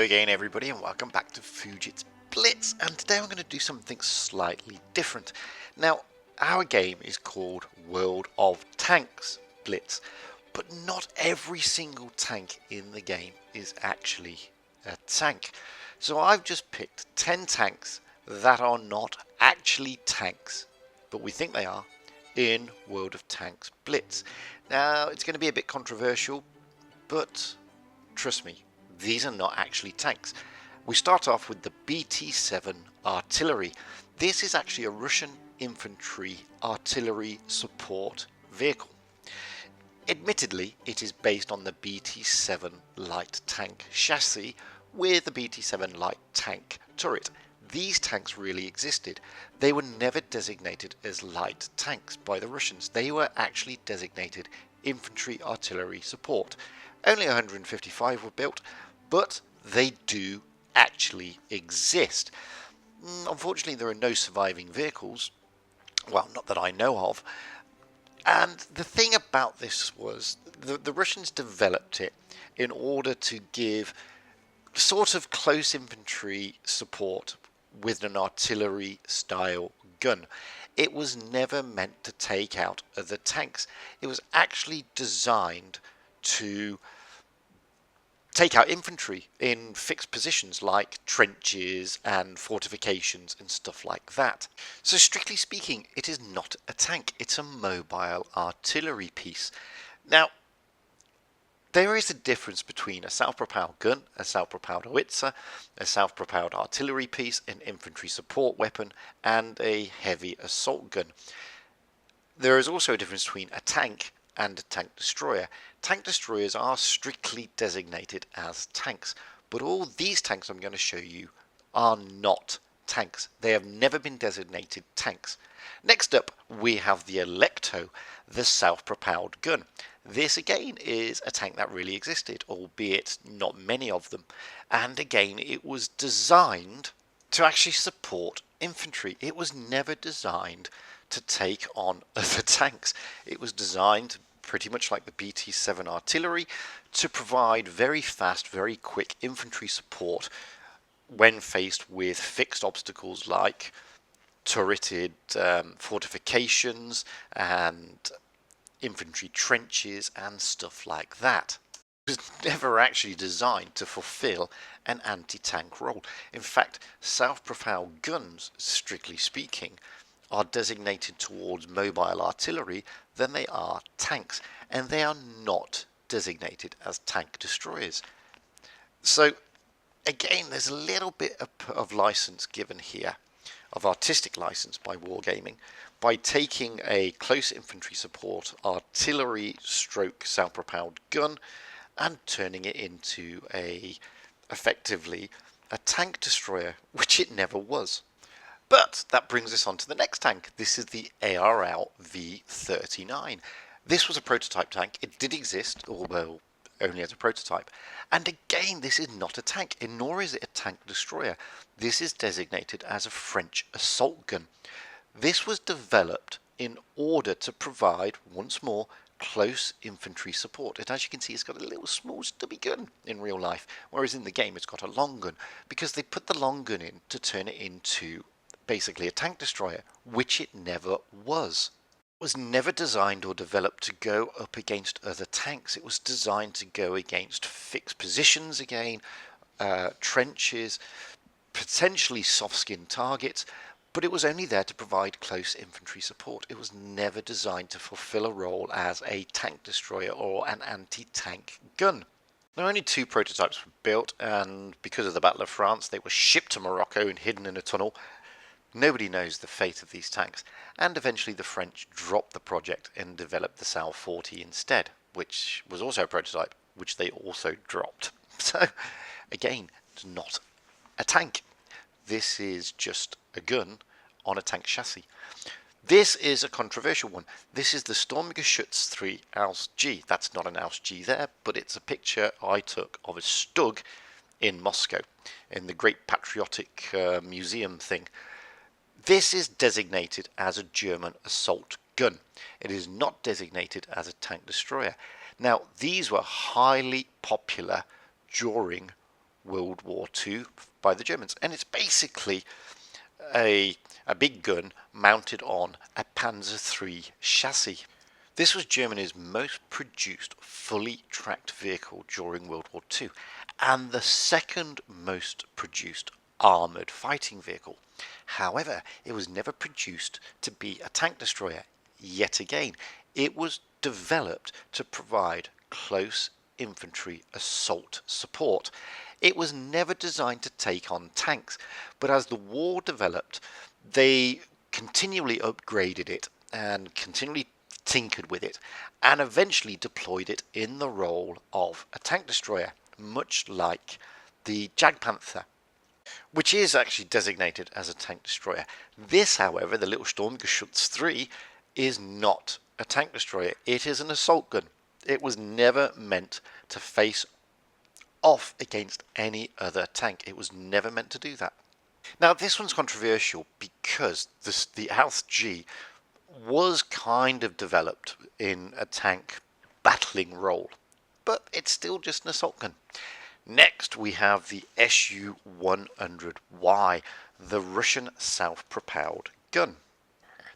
again everybody, and welcome back to WOT Blitz, and today I'm going to do something slightly different. Now, our game is called World of Tanks Blitz, but not every single tank in the game is actually a tank. So I've just picked 10 tanks that are not actually tanks, but we think they are, in World of Tanks Blitz. Now, it's going to be a bit controversial, but trust me, these are not actually tanks. We start off with the BT7 Artillery. This is actually a Russian infantry artillery support vehicle. Admittedly, it is based on the BT7 light tank chassis with the BT7 light tank turret. These tanks really existed. They were never designated as light tanks by the Russians. They were actually designated infantry artillery support. Only 155 were built, but they do actually exist. Unfortunately, there are no surviving vehicles. Well, not that I know of. And the thing about this was the Russians developed it in order to give sort of close infantry support with an artillery style gun. It was never meant to take out other tanks. It was actually designed to take out infantry in fixed positions like trenches and fortifications and stuff like that. So strictly speaking, it is not a tank, it's a mobile artillery piece. Now, there is a difference between a self-propelled gun, a self-propelled howitzer, a self-propelled artillery piece, an infantry support weapon, and a heavy assault gun. There is also a difference between a tank and a tank destroyer. Tank destroyers are strictly designated as tanks, but all these tanks I'm going to show you are not tanks. They have never been designated tanks. Next up, we have the Alecto, the self-propelled gun. This again is a tank that really existed, albeit not many of them. And again, it was designed to actually support infantry. It was never designed to take on other tanks. It was designed pretty much like the BT7 Artillery to provide very fast, very quick infantry support when faced with fixed obstacles like turreted fortifications and infantry trenches and stuff like that. It was never actually designed to fulfill an anti-tank role. In fact, self-propelled guns, strictly speaking, are designated towards mobile artillery than they are tanks, and they are not designated as tank destroyers. So again, there's a little bit of license given here, of artistic license by Wargaming, by taking a close infantry support artillery stroke self-propelled gun and turning it into effectively a tank destroyer, which it never was. But that brings us on to the next tank. This is the ARL V39. This was a prototype tank. It did exist, although only as a prototype. And again, this is not a tank, and nor is it a tank destroyer. This is designated as a French assault gun. This was developed in order to provide, once more, close infantry support. And as you can see, it's got a little small stubby gun in real life, whereas in the game it's got a long gun, because they put the long gun in to turn it into basically a tank destroyer, which it never was. It was never designed or developed to go up against other tanks. It was designed to go against fixed positions again, trenches, potentially soft-skinned targets, but it was only there to provide close infantry support. It was never designed to fulfill a role as a tank destroyer or an anti-tank gun. Now, only 2 prototypes were built, and because of the Battle of France, they were shipped to Morocco and hidden in a tunnel. Nobody knows the fate of these tanks, and eventually the French dropped the project and developed the SAL 40 instead, which was also a prototype, which they also dropped. So, again, it's not a tank. This is just a gun on a tank chassis. This is a controversial one. This is the Sturmgeschütz 3 Aus G. That's not an Aus G there, but it's a picture I took of a Stug in Moscow, in the Great Patriotic Museum thing. This is designated as a German assault gun. It is not designated as a tank destroyer. Now, these were highly popular during World War II by the Germans, and it's basically a big gun mounted on a Panzer III chassis. This was Germany's most produced fully tracked vehicle during World War II, and the second most produced armoured fighting vehicle. However, it was never produced to be a tank destroyer. Yet again, it was developed to provide close infantry assault support. It was never designed to take on tanks, but as the war developed, they continually upgraded it and continually tinkered with it, and eventually deployed it in the role of a tank destroyer, much like the Jagdpanther, which is actually designated as a tank destroyer. This, however, the little Sturmgeschütz 3, is not a tank destroyer. It is an assault gun. It was never meant to face off against any other tank. It was never meant to do that. Now, this one's controversial because the House G was kind of developed in a tank battling role, but it's still just an assault gun. Next, we have the Su-100Y, the Russian self-propelled gun.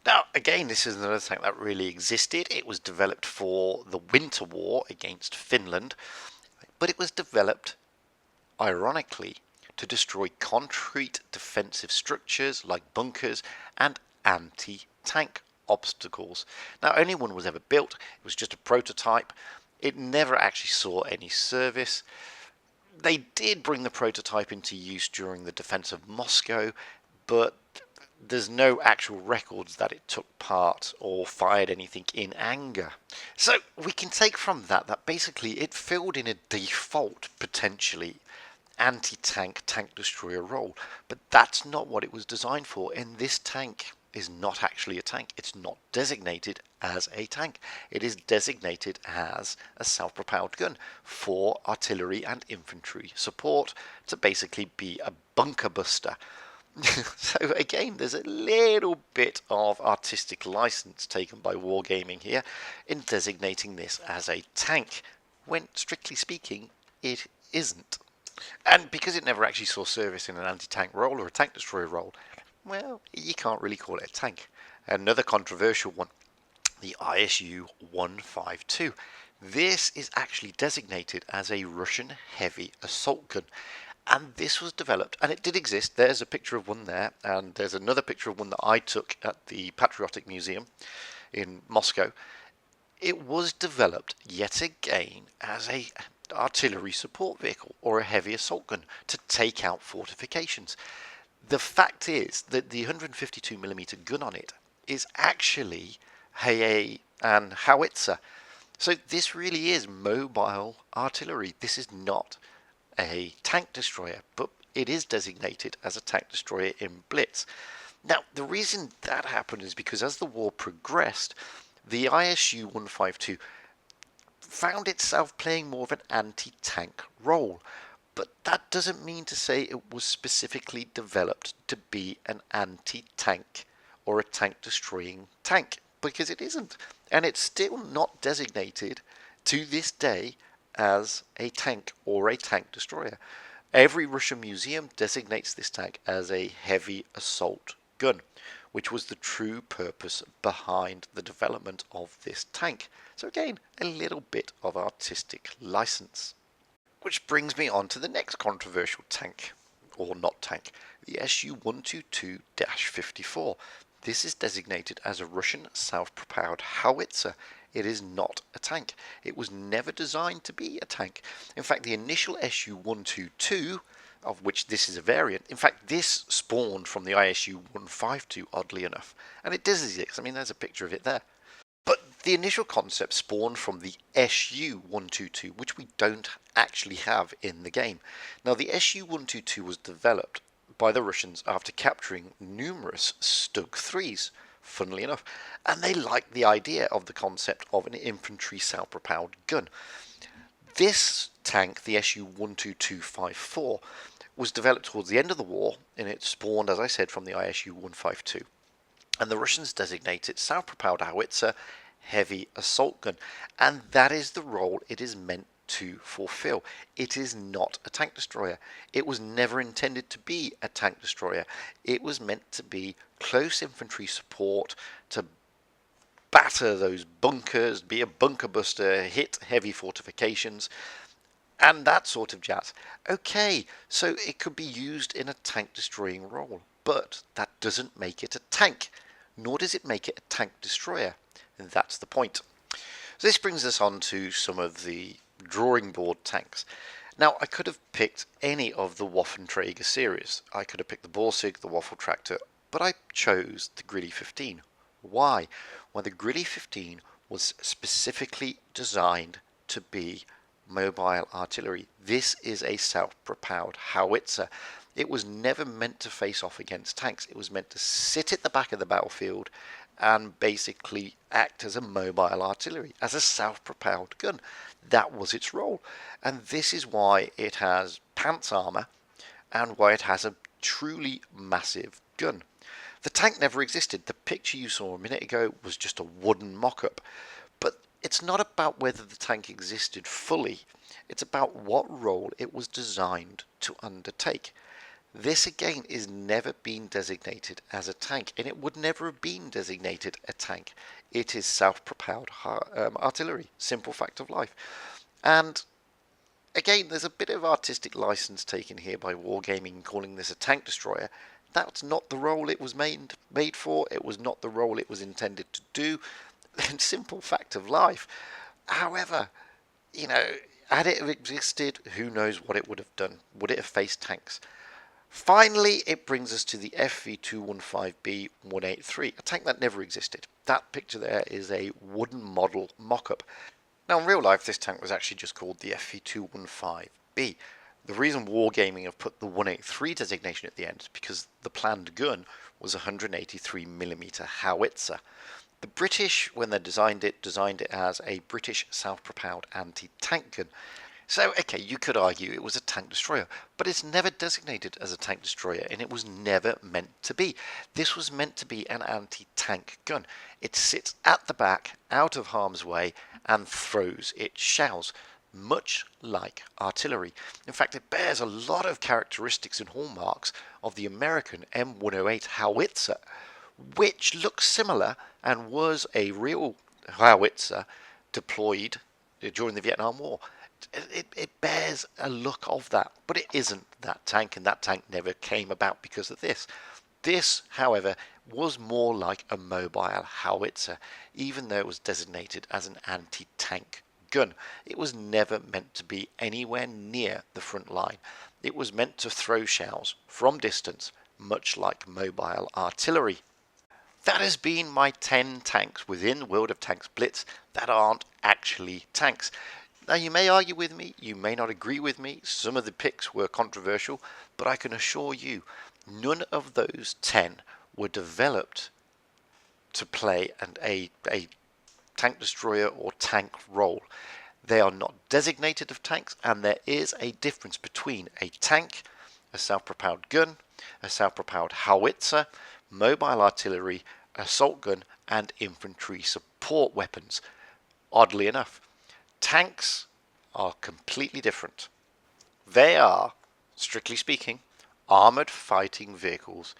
Now, again, this is another tank that really existed. It was developed for the Winter War against Finland, but it was developed, ironically, to destroy concrete defensive structures like bunkers and anti-tank obstacles. Now, only one was ever built. It was just a prototype. It never actually saw any service. They did bring the prototype into use during the defense of Moscow, but there's no actual records that it took part or fired anything in anger. So we can take from that basically it filled in a default, potentially, anti-tank tank destroyer role, but that's not what it was designed for, and this tank is not actually a tank. It's not designated as a tank. It is designated as a self-propelled gun for artillery and infantry support, to basically be a bunker buster. So again, there's a little bit of artistic license taken by Wargaming here in designating this as a tank, when strictly speaking it isn't. And because it never actually saw service in an anti-tank role or a tank destroyer role, well, you can't really call it a tank. Another controversial one, the ISU-152. This is actually designated as a Russian heavy assault gun. And this was developed, and it did exist. There's a picture of one there, and there's another picture of one that I took at the Patriotic Museum in Moscow. It was developed yet again as a artillery support vehicle or a heavy assault gun to take out fortifications. The fact is that the 152mm gun on it is actually an howitzer. So this really is mobile artillery. This is not a tank destroyer, but it is designated as a tank destroyer in Blitz. Now, the reason that happened is because as the war progressed, the ISU-152 found itself playing more of an anti-tank role. But that doesn't mean to say it was specifically developed to be an anti-tank or a tank-destroying tank, because it isn't. And it's still not designated to this day as a tank or a tank destroyer. Every Russian museum designates this tank as a heavy assault gun, which was the true purpose behind the development of this tank. So again, a little bit of artistic license. Which brings me on to the next controversial tank, or not tank, the Su-122-54. This is designated as a Russian self-propelled howitzer. It is not a tank. It was never designed to be a tank. In fact, the initial Su-122, of which this is a variant, in fact, this spawned from the ISU-152, oddly enough. And it does exist. I mean, there's a picture of it there. But the initial concept spawned from the Su-122, which we don't actually have in the game. Now, the Su-122 was developed by the Russians after capturing numerous Stug 3s, funnily enough, and they liked the idea of the concept of an infantry self-propelled gun. This tank, the Su-122-54, was developed towards the end of the war, and it spawned, as I said, from the ISU-152. And the Russians designate it self-propelled howitzer heavy assault gun, and that is the role it is meant to fulfill. It is not a tank destroyer. It was never intended to be a tank destroyer. It was meant to be close infantry support to batter those bunkers, be a bunker buster, hit heavy fortifications, and that sort of jazz. Okay, so it could be used in a tank destroying role, but that doesn't make it a tank, nor does it make it a tank destroyer, and that's the point. So this brings us on to some of the drawing board tanks. Now, I could have picked any of the Waffenträger series. I could have picked the Borsig, the Waffle Tractor, but I chose the Grilly 15. Why? Well, the Grilly 15 was specifically designed to be mobile artillery. This is a self-propelled howitzer. It was never meant to face off against tanks. It was meant to sit at the back of the battlefield and basically act as a mobile artillery, as a self-propelled gun. That was its role. And this is why it has pants armor and why it has a truly massive gun. The tank never existed. The picture you saw a minute ago was just a wooden mock-up. But it's not about whether the tank existed fully. It's about what role it was designed to undertake. This again is never been designated as a tank, and it would never have been designated a tank. It is self-propelled artillery, simple fact of life. And again, there's a bit of artistic license taken here by Wargaming calling this a tank destroyer. That's not the role it was made for. It was not the role it was intended to do. Simple fact of life. However, you know, had it existed, who knows what it would have done? Would it have faced tanks? Finally, it brings us to the FV215B 183, a tank that never existed. That picture there is a wooden model mock-up. Now, in real life, this tank was actually just called the FV215B. The reason Wargaming have put the 183 designation at the end is because the planned gun was a 183mm howitzer. The British, when they designed it as a British self-propelled anti-tank gun. So, okay, you could argue it was a tank destroyer, but it's never designated as a tank destroyer, and it was never meant to be. This was meant to be an anti-tank gun. It sits at the back, out of harm's way, and throws its shells, much like artillery. In fact, it bears a lot of characteristics and hallmarks of the American M108 howitzer, which looks similar and was a real howitzer deployed during the Vietnam War. It bears a look of that, but it isn't that tank, and that tank never came about because of this. This, however, was more like a mobile howitzer, even though it was designated as an anti-tank gun. It was never meant to be anywhere near the front line. It was meant to throw shells from distance, much like mobile artillery. That has been my 10 tanks within World of Tanks Blitz that aren't actually tanks. Now, you may argue with me, you may not agree with me, some of the picks were controversial, but I can assure you, none of those 10 were developed to play a tank destroyer or tank role. They are not designated as tanks, and there is a difference between a tank, a self-propelled gun, a self-propelled howitzer, mobile artillery, assault gun, and infantry support weapons. Oddly enough, tanks are completely different. They are, strictly speaking, armoured fighting vehicles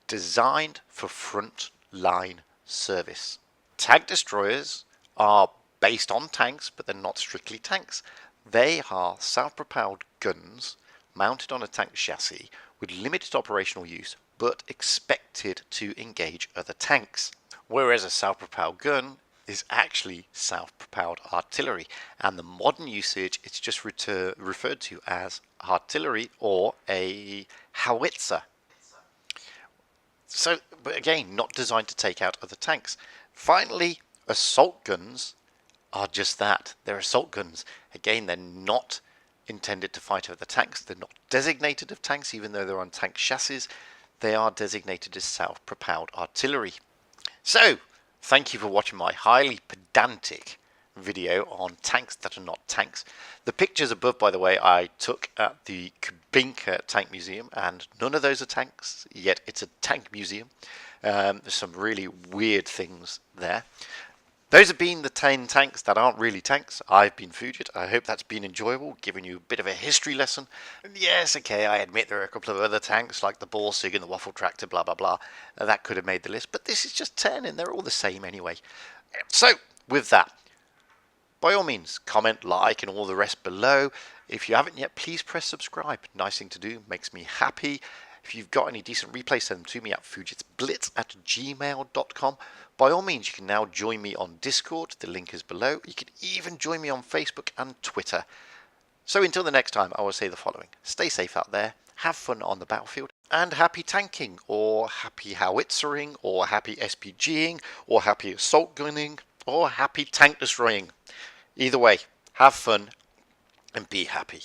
designed for front line service. Tank destroyers are based on tanks, but they're not strictly tanks. They are self-propelled guns mounted on a tank chassis with limited operational use, but expected to engage other tanks. Whereas a self-propelled gun is actually self-propelled artillery, and the modern usage it's just referred to as artillery or a howitzer. So, but again, not designed to take out other tanks. Finally, assault guns are just that. They're assault guns. Again, they're not intended to fight other tanks. They're not designated as tanks, even though they're on tank chassis. They are designated as self-propelled artillery. So, thank you for watching my highly pedantic video on tanks that are not tanks. The pictures above, by the way, I took at the Kubinka Tank Museum, and none of those are tanks, yet it's a tank museum. There's some really weird things there. Those have been the 10 tanks that aren't really tanks. I've been Fugit. I hope that's been enjoyable, giving you a bit of a history lesson. And yes, okay, I admit there are a couple of other tanks like the Borsig and the Waffle Tractor, blah, blah, blah. That could have made the list, but this is just 10 and they're all the same anyway. So, with that, by all means, comment, like, and all the rest below. If you haven't yet, please press subscribe. Nice thing to do, makes me happy. If you've got any decent replays, send them to me at fugitsblitz@gmail.com. By all means, you can now join me on Discord. The link is below. You can even join me on Facebook and Twitter. So until the next time, I will say the following. Stay safe out there, have fun on the battlefield, and happy tanking, or happy howitzering, or happy SPGing, or happy assault gunning, or happy tank destroying. Either way, have fun and be happy.